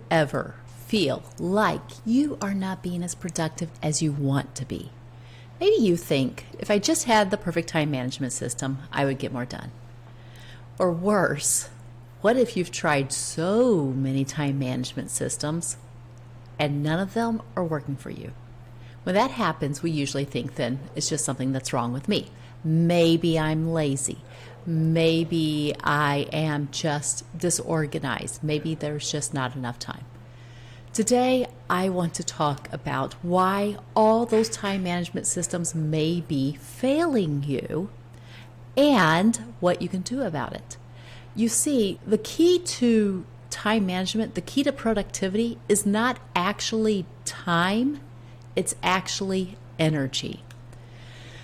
Ever feel like you are not being as productive as you want to be? Maybe you think, if I just had the perfect time management system, I would get more done. Or worse, what if you've tried so many time management systems and none of them are working for you? When that happens, we usually think then it's just something that's wrong with me. Maybe I'm lazy. Maybe I am just disorganized. Maybe there's just not enough time. Today, I want to talk about why all those time management systems may be failing you and what you can do about it. You see, the key to time management, the key to productivity is not actually time, it's actually energy.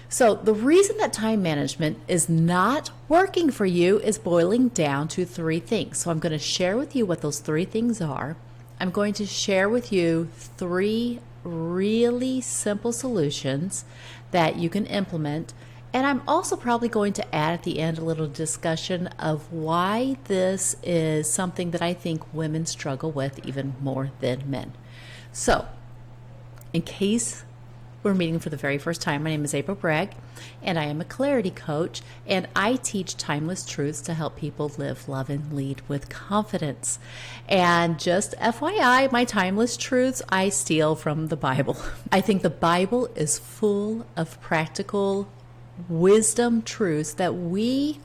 So the reason that time management is not working for you is boiling down to three things. So I'm going to share with you what those three things are. I'm going to share with you three really simple solutions that you can implement. And I'm also probably going to add at the end a little discussion of why this is something that I think women struggle with even more than men. So, in case we're meeting for the very first time, my name is April Bragg, and I am a clarity coach, and I teach timeless truths to help people live, love, and lead with confidence. And just FYI, my timeless truths I steal from the Bible. I think the Bible is full of practical wisdom truths that we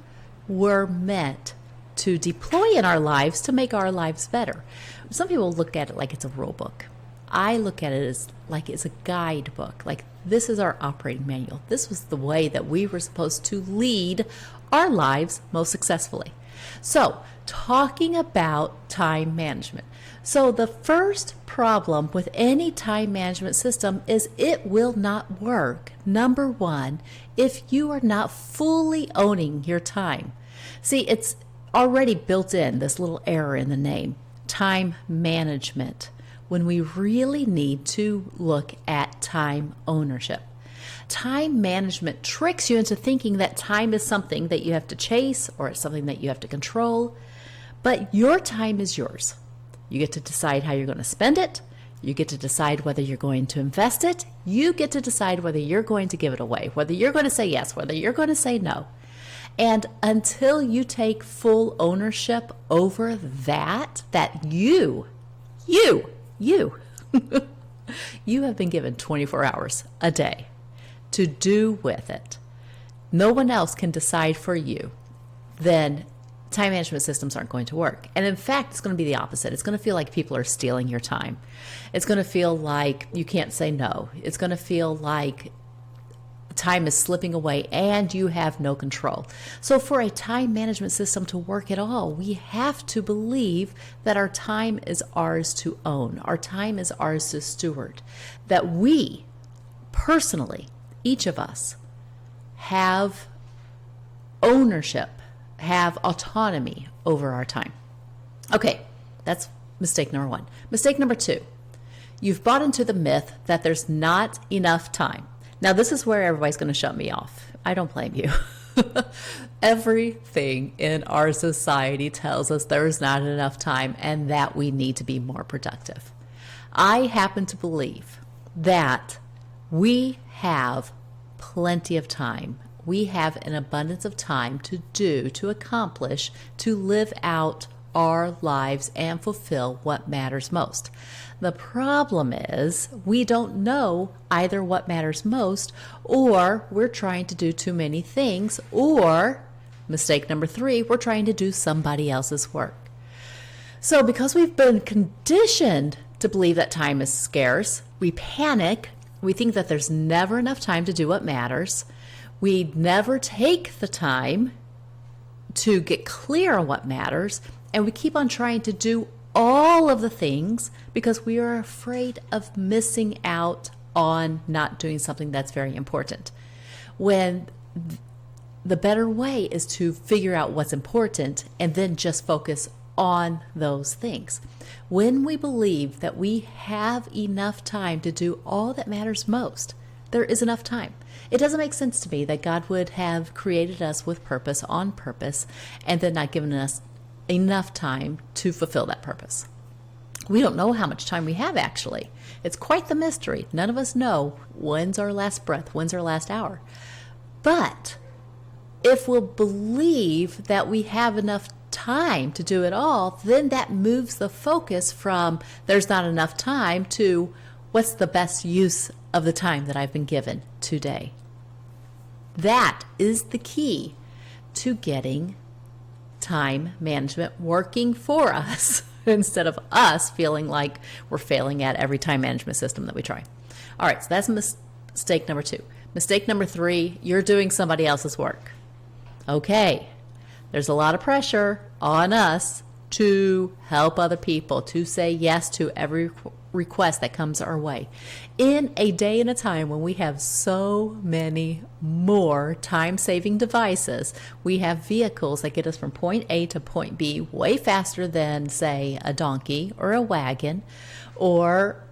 were meant to deploy in our lives to make our lives better. Some people look at it like it's a rule book. I look at it as like it's a guidebook. Like, this is our operating manual. This was the way that we were supposed to lead our lives most successfully. So, talking about time management. So, the first problem with any time management system is it will not work, number one, if you are not fully owning your time. See, it's already built in, this little error in the name, time management, when we really need to look at time ownership. Time management tricks you into thinking that time is something that you have to chase or it's something that you have to control, but your time is yours. You get to decide how you're going to spend it. You get to decide whether you're going to invest it. You get to decide whether you're going to give it away, whether you're going to say yes, whether you're going to say no. And until you take full ownership over that you you have been given 24 hours a day to do with it. No one else can decide for you. Then time management systems aren't going to work. And in fact, it's going to be the opposite. It's going to feel like people are stealing your time. It's going to feel like you can't say no. It's going to feel like time is slipping away and you have no control. So for a time management system to work at all, we have to believe that our time is ours to own. Our time is ours to steward. That we, personally, each of us, have ownership, have autonomy over our time. Okay, that's mistake number one. Mistake number two, you've bought into the myth that there's not enough time. Now, this is where everybody's going to shut me off. I don't blame you. Everything in our society tells us there is not enough time and that we need to be more productive. I happen to believe that we have plenty of time. We have an abundance of time to do, to accomplish, to live out our lives and fulfill what matters most. The problem is we don't know either what matters most, or we're trying to do too many things, or mistake number three, we're trying to do somebody else's work. So because we've been conditioned to believe that time is scarce, we panic. We think that there's never enough time to do what matters. We never take the time to get clear on what matters, and we keep on trying to do all of the things because we are afraid of missing out on not doing something that's very important. When the better way is to figure out what's important and then just focus on those things. When we believe that we have enough time to do all that matters most, there is enough time. It doesn't make sense to me that God would have created us with purpose, on purpose, and then not given us enough time to fulfill that purpose. We don't know how much time we have, actually. It's quite the mystery. None of us know when's our last breath, when's our last hour. But if we'll believe that we have enough time to do it all, then that moves the focus from there's not enough time to what's the best use of the time that I've been given today. That is the key to getting time management working for us instead of us feeling like we're failing at every time management system that we try. All right, so that's mistake number 2. Mistake number 3, you're doing somebody else's work. Okay, there's a lot of pressure on us to help other people, to say yes to every request that comes our way. In a day and a time when we have so many more time-saving devices, we have vehicles that get us from point A to point B way faster than, say, a donkey or a wagon or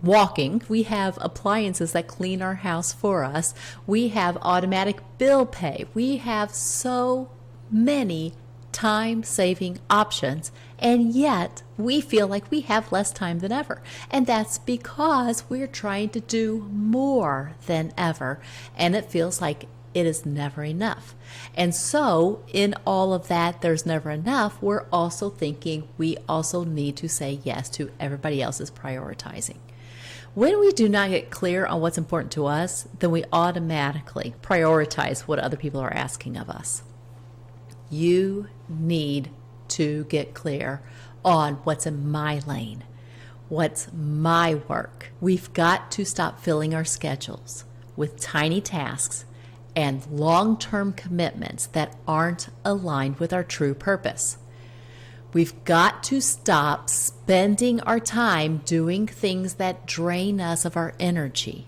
walking. We have appliances that clean our house for us. We have automatic bill pay. We have so many time-saving options, and yet we feel like we have less time than ever. And that's because we're trying to do more than ever, and it feels like it is never enough. And so in all of that, there's never enough, we're also thinking we also need to say yes to everybody else's prioritizing. When we do not get clear on what's important to us, then we automatically prioritize what other people are asking of us. You need to get clear on what's in my lane, what's my work. We've got to stop filling our schedules with tiny tasks and long-term commitments that aren't aligned with our true purpose. We've got to stop spending our time doing things that drain us of our energy.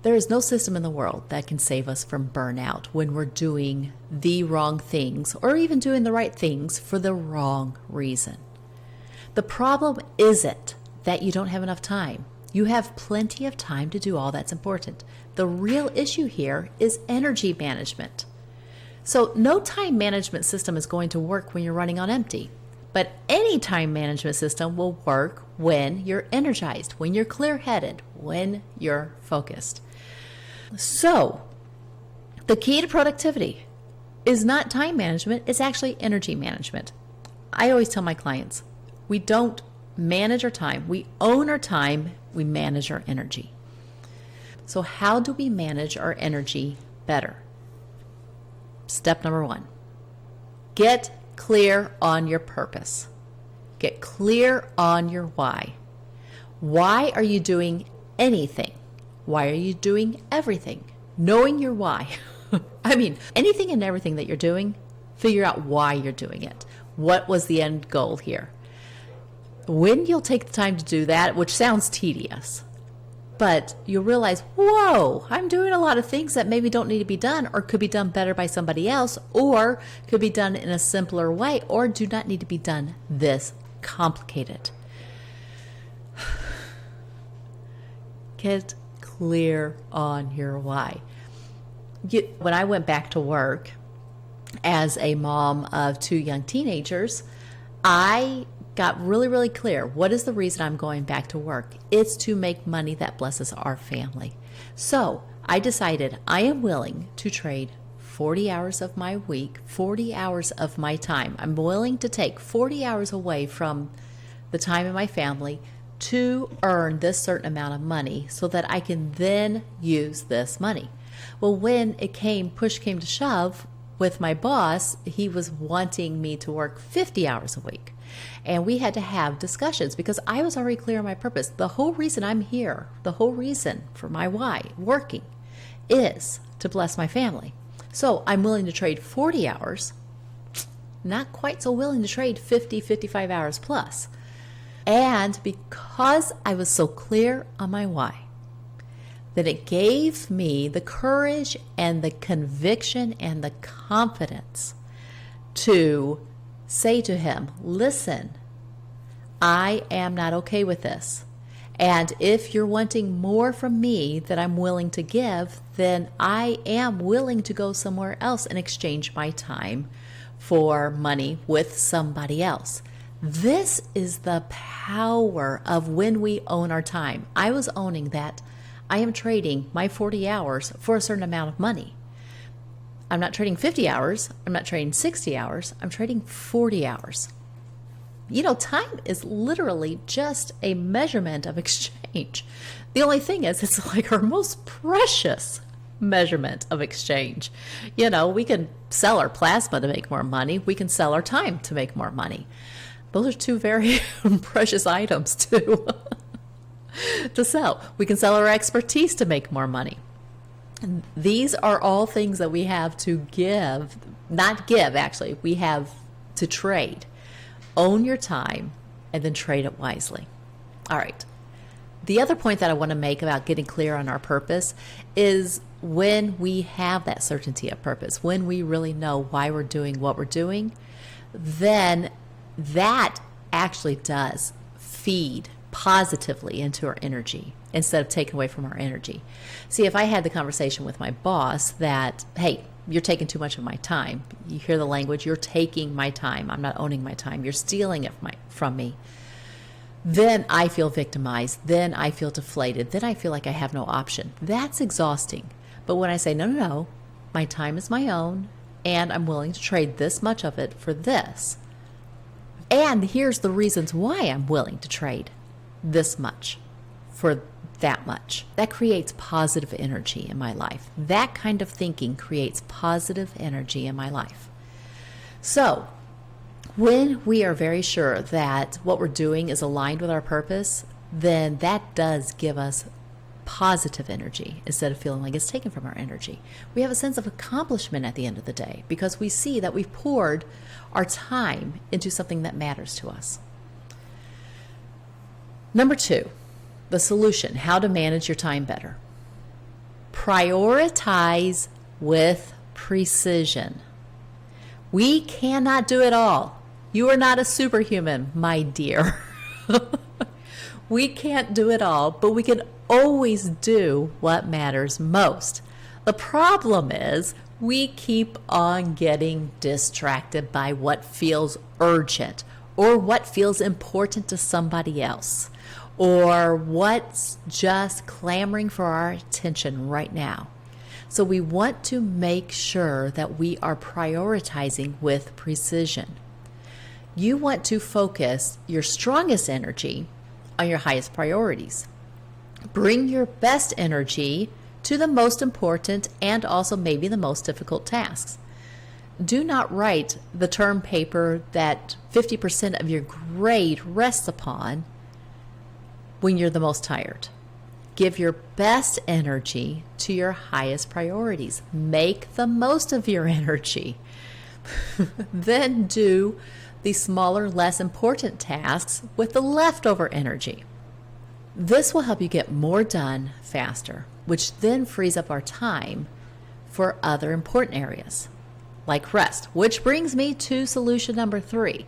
There is no system in the world that can save us from burnout when we're doing the wrong things or even doing the right things for the wrong reason. The problem isn't that you don't have enough time. You have plenty of time to do all that's important. The real issue here is energy management. So no time management system is going to work when you're running on empty. But any time management system will work when you're energized, when you're clear-headed, when you're focused. So the key to productivity is not time management, it's actually energy management. I always tell my clients, we don't manage our time, we own our time, we manage our energy. So how do we manage our energy better? Step number 1, get clear on your purpose. Get clear on your why. Why are you doing anything? Why are you doing everything? Knowing your why. I mean, anything and everything that you're doing, figure out why you're doing it. What was the end goal here? When you'll take the time to do that, which sounds tedious, but you'll realize, whoa, I'm doing a lot of things that maybe don't need to be done or could be done better by somebody else or could be done in a simpler way or do not need to be done this complicated. Get clear on your why. When I went back to work as a mom of 2 young teenagers, I got really, really clear. What is the reason I'm going back to work? It's to make money that blesses our family. So I decided I am willing to trade 40 hours of my week, 40 hours of my time. I'm willing to take 40 hours away from the time in my family to earn this certain amount of money so that I can then use this money. Well, when push came to shove with my boss, he was wanting me to work 50 hours a week. And we had to have discussions because I was already clear on my purpose. The whole reason I'm here, the whole reason for my why working is to bless my family. So I'm willing to trade 40 hours, not quite so willing to trade 50, 55 hours plus. And because I was so clear on my why, that it gave me the courage and the conviction and the confidence to say to him, listen, I am not okay with this. And if you're wanting more from me that I'm willing to give, then I am willing to go somewhere else and exchange my time for money with somebody else. This is the power of when we own our time. I was owning that I am trading my 40 hours for a certain amount of money. I'm not trading 50 hours. I'm not trading 60 hours. I'm trading 40 hours. You know, time is literally just a measurement of exchange. The only thing is, it's like our most precious measurement of exchange. You know, we can sell our plasma to make more money. We can sell our time to make more money. Those are two very precious items to sell. We can sell our expertise to make more money. And these are all things that we have to give, not give actually, we have to trade. Own your time and then trade it wisely. All right. The other point that I want to make about getting clear on our purpose is when we have that certainty of purpose, when we really know why we're doing what we're doing, then that actually does feed positively into our energy instead of taking away from our energy. See, if I had the conversation with my boss that, hey, you're taking too much of my time. You hear the language, you're taking my time. I'm not owning my time. You're stealing it from me. Then I feel victimized. Then I feel deflated. Then I feel like I have no option. That's exhausting. But when I say, no, my time is my own, and I'm willing to trade this much of it for this. And here's the reasons why I'm willing to trade this much for that much. That creates positive energy in my life. That kind of thinking creates positive energy in my life. So, when we are very sure that what we're doing is aligned with our purpose, then that does give us positive energy instead of feeling like it's taken from our energy. We have a sense of accomplishment at the end of the day because we see that we've poured our time into something that matters to us. Number 2, the solution, how to manage your time better. Prioritize with precision. We cannot do it all. You are not a superhuman, my dear. We can't do it all, but we can always do what matters most. The problem is we keep on getting distracted by what feels urgent or what feels important to somebody else or what's just clamoring for our attention right now. So we want to make sure that we are prioritizing with precision. You want to focus your strongest energy on your highest priorities. Bring your best energy to the most important and also maybe the most difficult tasks. Do not write the term paper that 50% of your grade rests upon when you're the most tired. Give your best energy to your highest priorities. Make the most of your energy. Then do the smaller, less important tasks with the leftover energy. This will help you get more done faster, which then frees up our time for other important areas, like rest, which brings me to solution number 3,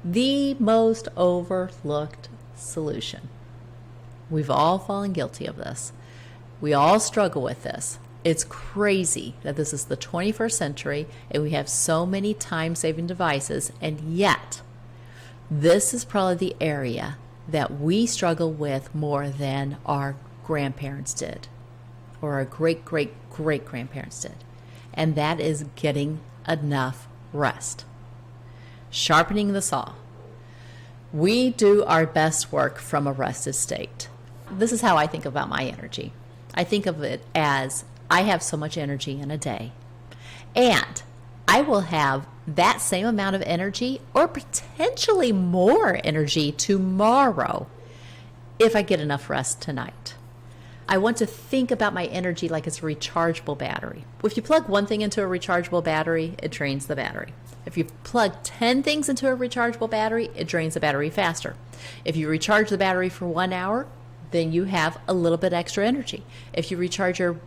the most overlooked solution. We've all fallen guilty of this. We all struggle with this. It's crazy that this is the 21st century and we have so many time-saving devices, and yet this is probably the area that we struggle with more than our grandparents did or our great-great-great-grandparents did, and that is getting enough rest. Sharpening the saw. We do our best work from a rested state. This is how I think about my energy. I think of it as I have so much energy in a day, and I will have that same amount of energy or potentially more energy tomorrow if I get enough rest tonight. I want to think about my energy like it's a rechargeable battery. If you plug one thing into a rechargeable battery, it drains the battery. If you plug 10 things into a rechargeable battery, it drains the battery faster. If you recharge the battery for 1 hour, then you have a little bit extra energy. If you recharge your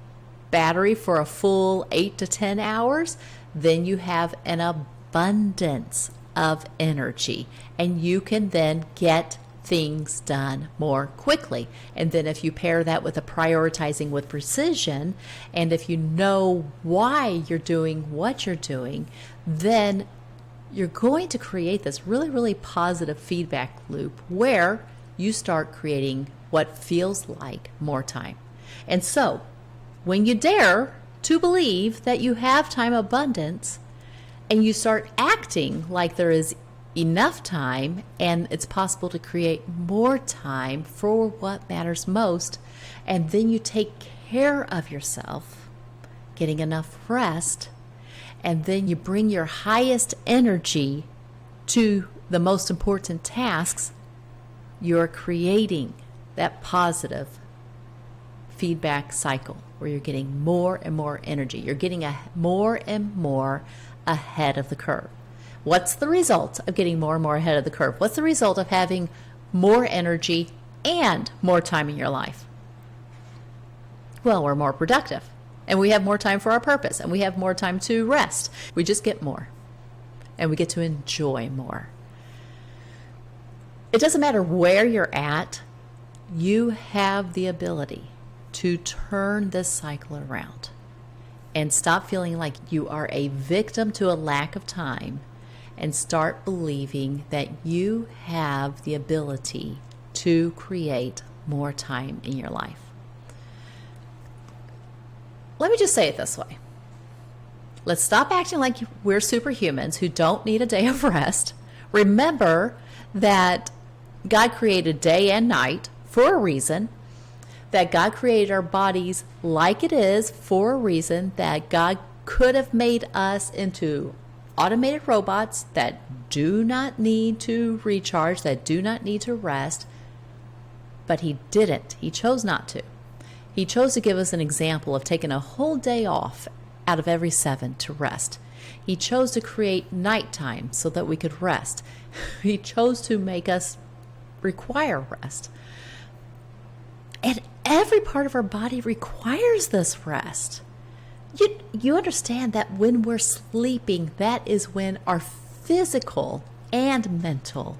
battery for a full 8 to 10 hours, then you have an abundance of energy, and you can then get things done more quickly. And then if you pair that with a prioritizing with precision, and if you know why you're doing what you're doing, then you're going to create this really, really positive feedback loop where you start creating what feels like more time. And so, when you dare to believe that you have time abundance and you start acting like there is enough time and it's possible to create more time for what matters most, and then you take care of yourself, getting enough rest, and then you bring your highest energy to the most important tasks, you're creating that positive feedback cycle where you're getting more and more energy. You're getting more and more ahead of the curve. What's the result of getting more and more ahead of the curve? What's the result of having more energy and more time in your life? Well, we're more productive, and we have more time for our purpose, and we have more time to rest. We just get more, and we get to enjoy more. It doesn't matter where you're at, you have the ability to turn this cycle around and stop feeling like you are a victim to a lack of time, and start believing that you have the ability to create more time in your life. Let me just say it this way. Let's stop acting like we're superhumans who don't need a day of rest. Remember that God created day and night for a reason, that God created our bodies like it is for a reason, that God could have made us into automated robots that do not need to recharge, that do not need to rest, but He didn't. He chose not to. He chose to give us an example of taking a whole day off out of every 7 to rest. He chose to create nighttime so that we could rest. He chose to make us require rest. And every part of our body requires this rest. You understand that when we're sleeping, that is when our physical and mental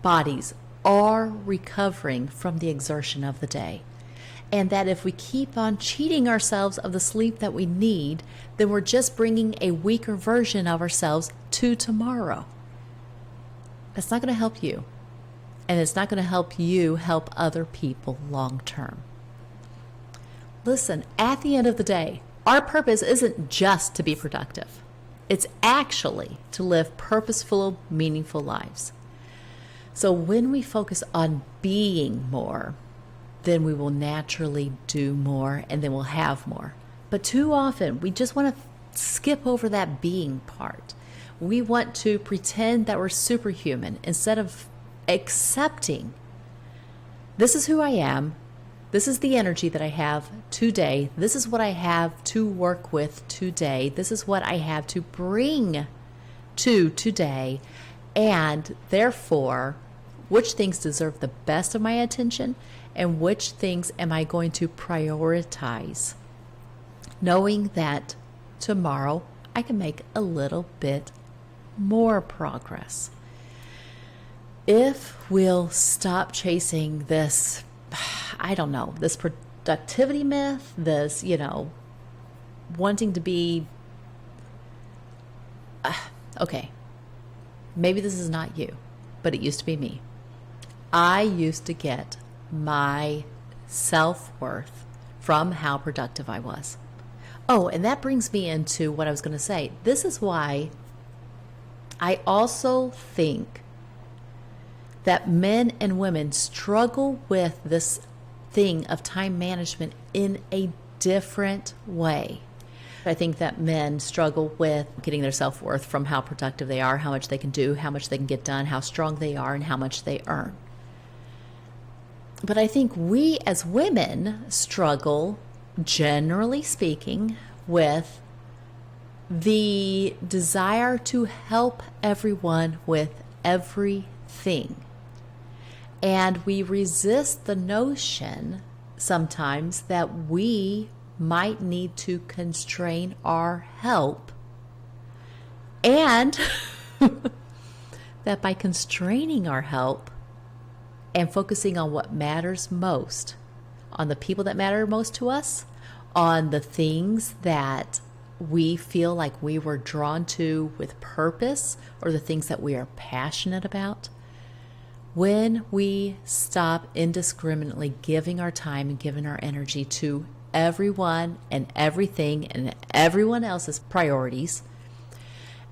bodies are recovering from the exertion of the day. And that if we keep on cheating ourselves of the sleep that we need, then we're just bringing a weaker version of ourselves to tomorrow. That's not going to help you. And it's not going to help you help other people long term. Listen, at the end of the day, our purpose isn't just to be productive. It's actually to live purposeful, meaningful lives. So when we focus on being more, then we will naturally do more, and then we'll have more. But too often, we just want to skip over that being part. We want to pretend that we're superhuman instead of accepting, this is who I am, this is the energy that I have today, this is what I have to work with today, this is what I have to bring to today, and therefore, which things deserve the best of my attention and which things am I going to prioritize, knowing that tomorrow I can make a little bit more progress. If we'll stop chasing this, this productivity myth, this, wanting to be, okay, maybe this is not you, but it used to be me. I used to get my self-worth from how productive I was. Oh, and that brings me into what I was going to say. This is why I also think that men and women struggle with this thing of time management in a different way. I think that men struggle with getting their self-worth from how productive they are, how much they can do, how much they can get done, how strong they are, and how much they earn. But I think we as women struggle, generally speaking, with the desire to help everyone with everything. And we resist the notion sometimes that we might need to constrain our help, and that by constraining our help and focusing on what matters most, on the people that matter most to us, on the things that we feel like we were drawn to with purpose, or the things that we are passionate about, when we stop indiscriminately giving our time and giving our energy to everyone and everything and everyone else's priorities,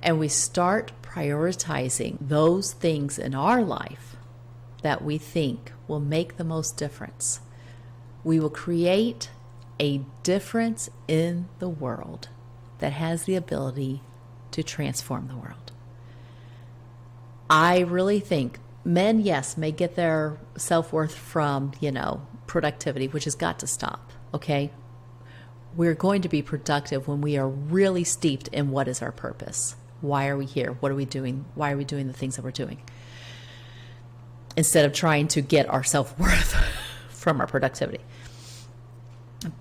and we start prioritizing those things in our life that we think will make the most difference, we will create a difference in the world that has the ability to transform the world. I really think men, yes, may get their self-worth from, productivity, which has got to stop, okay? We're going to be productive when we are really steeped in what is our purpose. Why are we here? What are we doing? Why are we doing the things that we're doing? Instead of trying to get our self-worth from our productivity.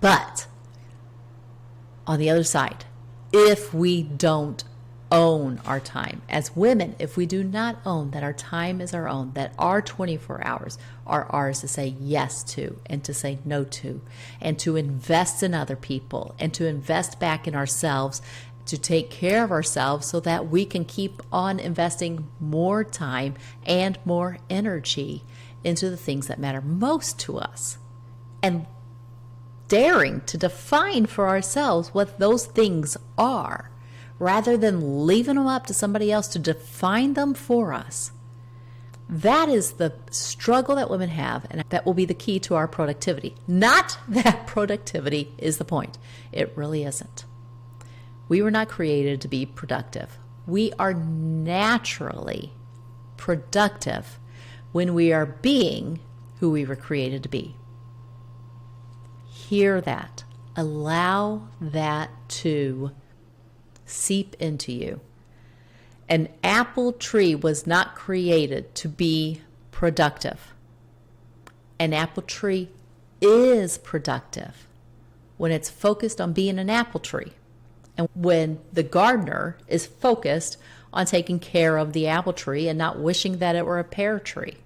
But on the other side, if we don't own our time as women, if we do not own that our time is our own, that our 24 hours are ours to say yes to and to say no to, and to invest in other people and to invest back in ourselves, to take care of ourselves so that we can keep on investing more time and more energy into the things that matter most to us, and daring to define for ourselves what those things are, rather than leaving them up to somebody else to define them for us. That is the struggle that women have, and that will be the key to our productivity. Not that productivity is the point. It really isn't. We were not created to be productive. We are naturally productive when we are being who we were created to be. Hear that. Allow that to seep into you. An apple tree was not created to be productive. An apple tree is productive when it's focused on being an apple tree, and when the gardener is focused on taking care of the apple tree and not wishing that it were a pear tree,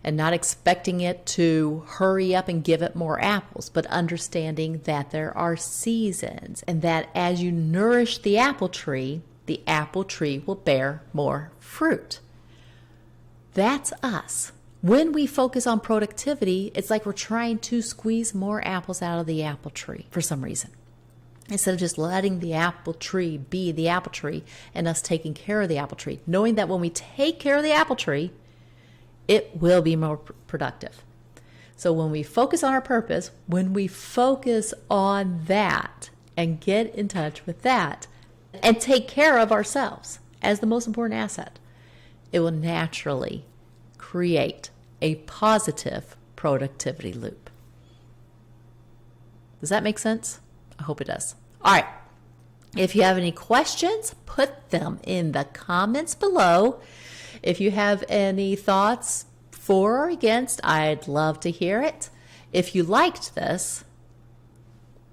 and not expecting it to hurry up and give it more apples, but understanding that there are seasons, and that as you nourish the apple tree will bear more fruit. That's us. When we focus on productivity, it's like we're trying to squeeze more apples out of the apple tree for some reason, instead of just letting the apple tree be the apple tree and us taking care of the apple tree, knowing that when we take care of the apple tree, it will be more productive. So when we focus on our purpose, when we focus on that and get in touch with that and take care of ourselves as the most important asset, it will naturally create a positive productivity loop. Does that make sense? I hope it does. All right. If you have any questions, put them in the comments below. If you have any thoughts for or against, I'd love to hear it. If you liked this,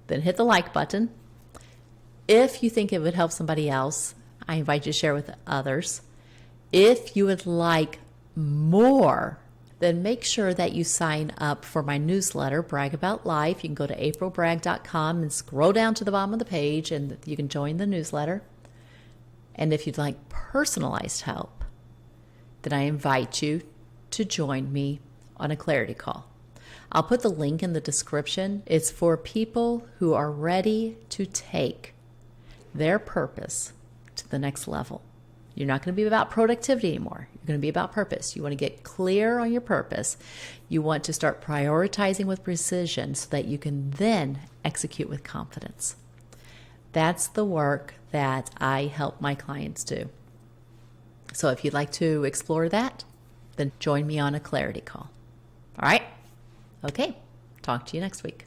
then hit the like button. If you think it would help somebody else, I invite you to share with others. If you would like more, then make sure that you sign up for my newsletter, Brag About Life. You can go to aprilbragg.com and scroll down to the bottom of the page, and you can join the newsletter. And if you'd like personalized help, then I invite you to join me on a clarity call. I'll put the link in the description. It's for people who are ready to take their purpose to the next level. You're not going to be about productivity anymore. You're going to be about purpose. You want to get clear on your purpose. You want to start prioritizing with precision so that you can then execute with confidence. That's the work that I help my clients do. So if you'd like to explore that, then join me on a clarity call. All right? Okay. Talk to you next week.